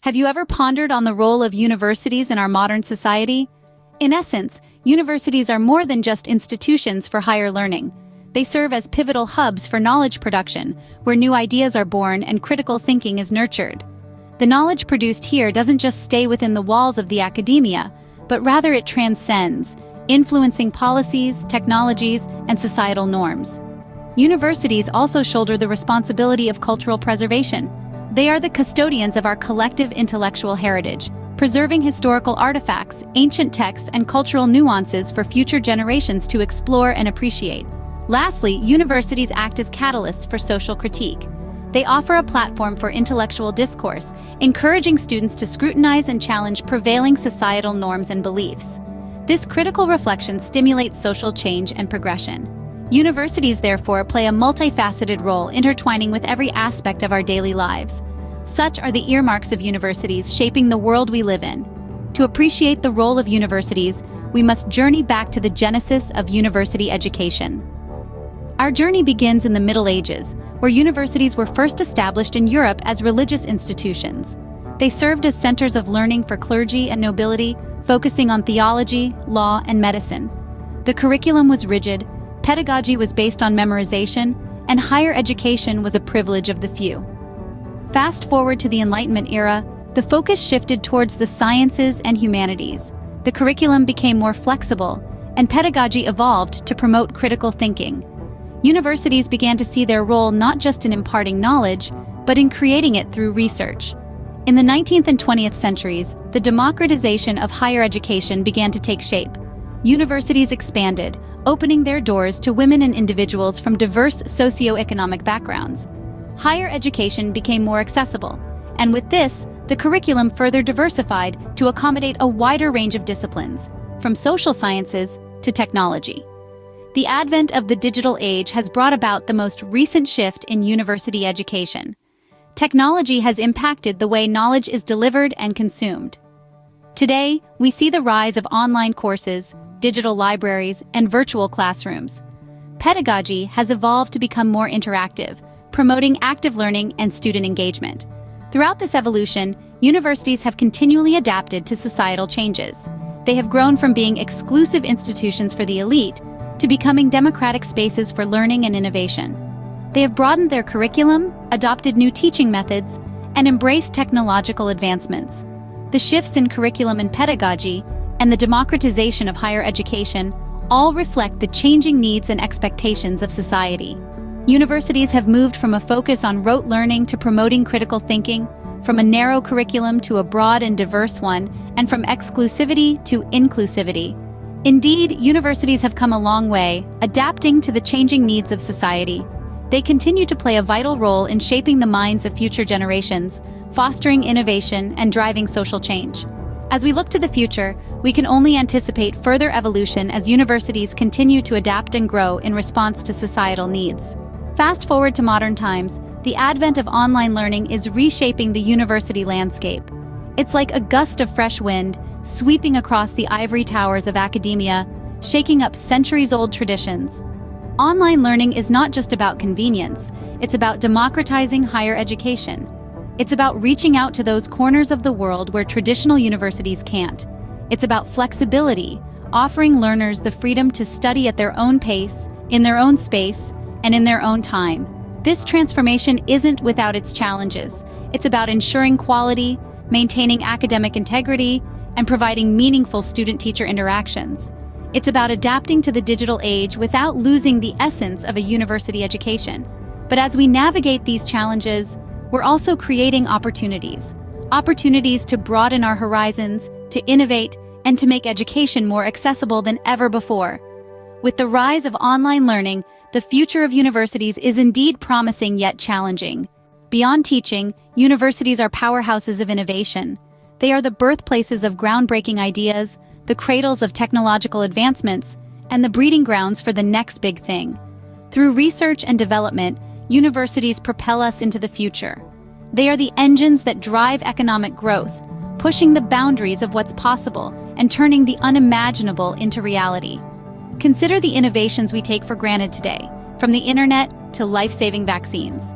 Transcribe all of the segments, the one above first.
Have you ever pondered on the role of universities in our modern society? In essence, universities are more than just institutions for higher learning. They serve as pivotal hubs for knowledge production, where new ideas are born and critical thinking is nurtured. The knowledge produced here doesn't just stay within the walls of the academia, but rather it transcends, influencing policies, technologies, and societal norms. Universities also shoulder the responsibility of cultural preservation. They are the custodians of our collective intellectual heritage, preserving historical artifacts, ancient texts, and cultural nuances for future generations to explore and appreciate. Lastly, universities act as catalysts for social critique. They offer a platform for intellectual discourse, encouraging students to scrutinize and challenge prevailing societal norms and beliefs. This critical reflection stimulates social change and progression. Universities, therefore, play a multifaceted role, intertwining with every aspect of our daily lives. Such are the earmarks of universities shaping the world we live in. To appreciate the role of universities, we must journey back to the genesis of university education. Our journey begins in the Middle Ages, where universities were first established in Europe as religious institutions. They served as centers of learning for clergy and nobility, focusing on theology, law, and medicine. The curriculum was rigid, pedagogy was based on memorization, and higher education was a privilege of the few. Fast forward to the Enlightenment era, the focus shifted towards the sciences and humanities. The curriculum became more flexible, and pedagogy evolved to promote critical thinking. Universities began to see their role not just in imparting knowledge, but in creating it through research. In the 19th and 20th centuries, the democratization of higher education began to take shape. Universities expanded, opening their doors to women and individuals from diverse socioeconomic backgrounds. Higher education became more accessible, and with this, the curriculum further diversified to accommodate a wider range of disciplines, from social sciences to technology. The advent of the digital age has brought about the most recent shift in university education. Technology has impacted the way knowledge is delivered and consumed. Today, we see the rise of online courses, digital libraries, and virtual classrooms. Pedagogy has evolved to become more interactive, promoting active learning and student engagement. Throughout this evolution, universities have continually adapted to societal changes. They have grown from being exclusive institutions for the elite to becoming democratic spaces for learning and innovation. They have broadened their curriculum, adopted new teaching methods, and embraced technological advancements. The shifts in curriculum and pedagogy and the democratization of higher education all reflect the changing needs and expectations of society. Universities have moved from a focus on rote learning to promoting critical thinking, from a narrow curriculum to a broad and diverse one, and from exclusivity to inclusivity. Indeed, universities have come a long way, adapting to the changing needs of society. They continue to play a vital role in shaping the minds of future generations, fostering innovation and driving social change. As we look to the future, we can only anticipate further evolution as universities continue to adapt and grow in response to societal needs. Fast forward to modern times, the advent of online learning is reshaping the university landscape. It's like a gust of fresh wind, sweeping across the ivory towers of academia, shaking up centuries-old traditions. Online learning is not just about convenience, it's about democratizing higher education. It's about reaching out to those corners of the world where traditional universities can't. It's about flexibility, offering learners the freedom to study at their own pace, in their own space, and in their own time. This transformation isn't without its challenges. It's about ensuring quality, maintaining academic integrity, and providing meaningful student-teacher interactions. It's about adapting to the digital age without losing the essence of a university education. But as we navigate these challenges, we're also creating opportunities to broaden our horizons, to innovate, and to make education more accessible than ever before. With the rise of online learning, the future of universities is indeed promising yet challenging. Beyond teaching, universities are powerhouses of innovation. They are the birthplaces of groundbreaking ideas, the cradles of technological advancements, and the breeding grounds for the next big thing. Through research and development, universities propel us into the future. They are the engines that drive economic growth, pushing the boundaries of what's possible and turning the unimaginable into reality. Consider the innovations we take for granted today, from the internet to life-saving vaccines.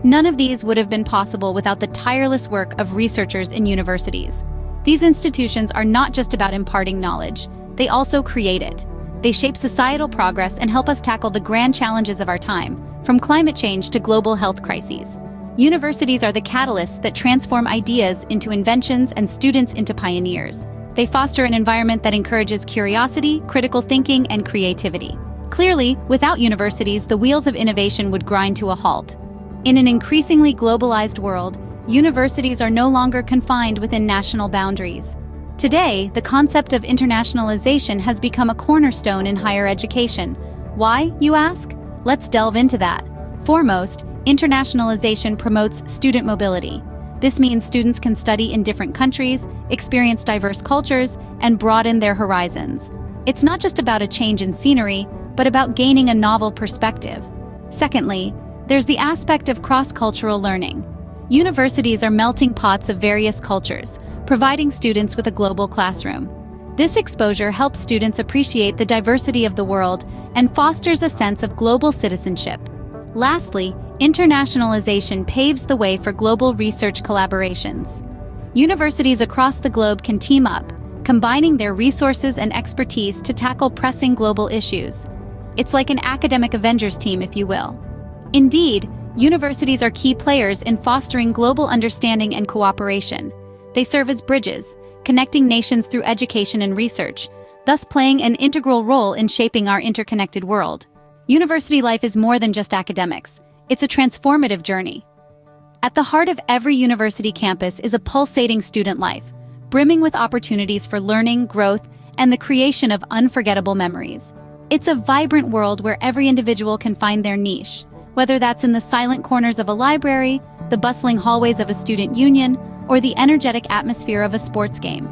None of these would have been possible without the tireless work of researchers in universities. These institutions are not just about imparting knowledge, they also create it. They shape societal progress and help us tackle the grand challenges of our time, from climate change to global health crises. Universities are the catalysts that transform ideas into inventions and students into pioneers. They foster an environment that encourages curiosity, critical thinking, and creativity. Clearly, without universities, the wheels of innovation would grind to a halt. In an increasingly globalized world, universities are no longer confined within national boundaries. Today, the concept of internationalization has become a cornerstone in higher education. Why, you ask? Let's delve into that. Foremost, internationalization promotes student mobility. This means students can study in different countries, experience diverse cultures, and broaden their horizons. It's not just about a change in scenery, but about gaining a novel perspective. Secondly, there's the aspect of cross-cultural learning. Universities are melting pots of various cultures, providing students with a global classroom. This exposure helps students appreciate the diversity of the world and fosters a sense of global citizenship. Lastly, internationalization paves the way for global research collaborations. Universities across the globe can team up, combining their resources and expertise to tackle pressing global issues. It's like an academic Avengers team, if you will. Indeed, universities are key players in fostering global understanding and cooperation. They serve as bridges, connecting nations through education and research, thus playing an integral role in shaping our interconnected world. University life is more than just academics. It's a transformative journey. At the heart of every university campus is a pulsating student life, brimming with opportunities for learning, growth, and the creation of unforgettable memories. It's a vibrant world where every individual can find their niche, whether that's in the silent corners of a library, the bustling hallways of a student union, or the energetic atmosphere of a sports game.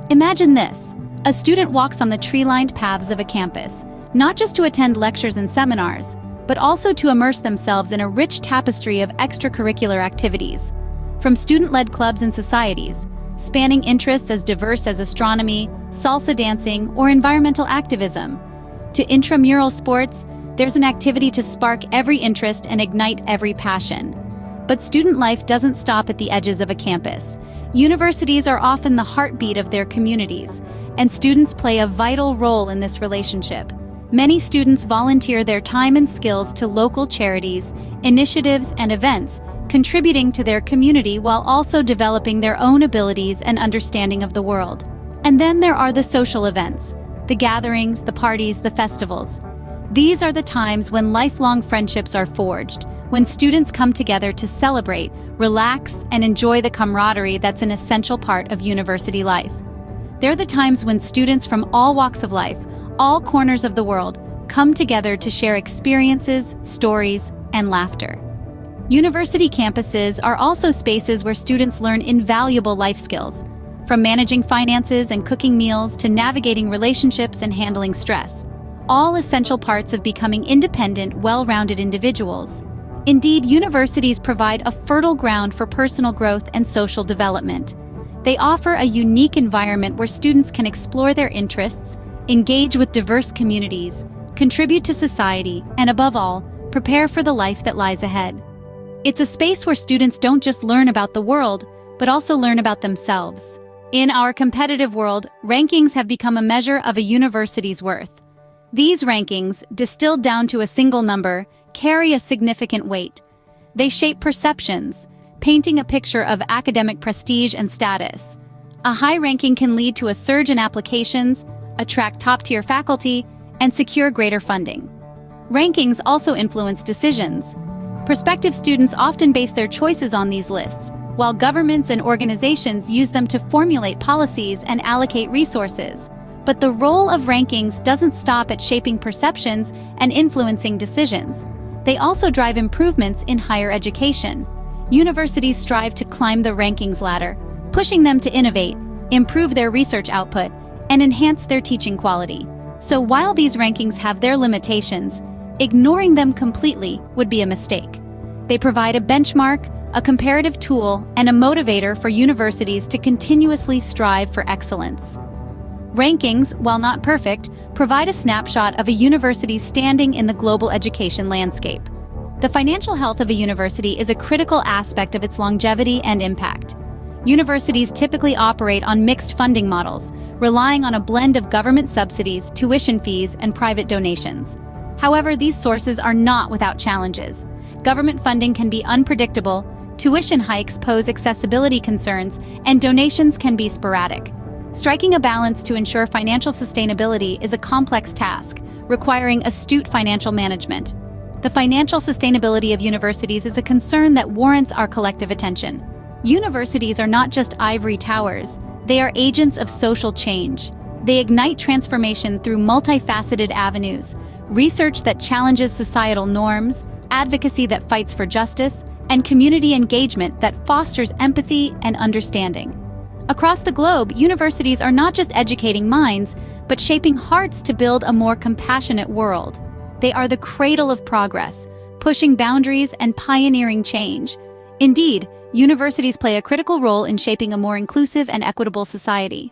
Imagine this: a student walks on the tree-lined paths of a campus, not just to attend lectures and seminars, but also to immerse themselves in a rich tapestry of extracurricular activities. From student-led clubs and societies, spanning interests as diverse as astronomy, salsa dancing, or environmental activism, to intramural sports, there's an activity to spark every interest and ignite every passion. But student life doesn't stop at the edges of a campus. Universities are often the heartbeat of their communities, and students play a vital role in this relationship. Many students volunteer their time and skills to local charities, initiatives, and events, contributing to their community while also developing their own abilities and understanding of the world. And then there are the social events, the gatherings, the parties, the festivals. These are the times when lifelong friendships are forged, when students come together to celebrate, relax, and enjoy the camaraderie that's an essential part of university life. They're the times when students from all walks of life, all corners of the world, come together to share experiences, stories, and laughter. University campuses are also spaces where students learn invaluable life skills, from managing finances and cooking meals to navigating relationships and handling stress, all essential parts of becoming independent, well-rounded individuals. Indeed, universities provide a fertile ground for personal growth and social development. They offer a unique environment where students can explore their interests, engage with diverse communities, contribute to society, and above all, prepare for the life that lies ahead. It's a space where students don't just learn about the world, but also learn about themselves. In our competitive world, rankings have become a measure of a university's worth. These rankings, distilled down to a single number, carry a significant weight. They shape perceptions, painting a picture of academic prestige and status. A high ranking can lead to a surge in applications, attract top-tier faculty, and secure greater funding. Rankings also influence decisions. Prospective students often base their choices on these lists, while governments and organizations use them to formulate policies and allocate resources. But the role of rankings doesn't stop at shaping perceptions and influencing decisions. They also drive improvements in higher education. Universities strive to climb the rankings ladder, pushing them to innovate, improve their research output, and enhance their teaching quality. So while these rankings have their limitations, ignoring them completely would be a mistake. They provide a benchmark, a comparative tool, and a motivator for universities to continuously strive for excellence. Rankings, while not perfect, provide a snapshot of a university's standing in the global education landscape. The financial health of a university is a critical aspect of its longevity and impact. Universities typically operate on mixed funding models, relying on a blend of government subsidies, tuition fees, and private donations. However, these sources are not without challenges. Government funding can be unpredictable, tuition hikes pose accessibility concerns, and donations can be sporadic. Striking a balance to ensure financial sustainability is a complex task, requiring astute financial management. The financial sustainability of universities is a concern that warrants our collective attention. Universities are not just ivory towers, they are agents of social change. They ignite transformation through multifaceted avenues: research that challenges societal norms, advocacy that fights for justice, and community engagement that fosters empathy and understanding. Across the globe, universities are not just educating minds, but shaping hearts to build a more compassionate world. They are the cradle of progress, pushing boundaries and pioneering change. Indeed, universities play a critical role in shaping a more inclusive and equitable society.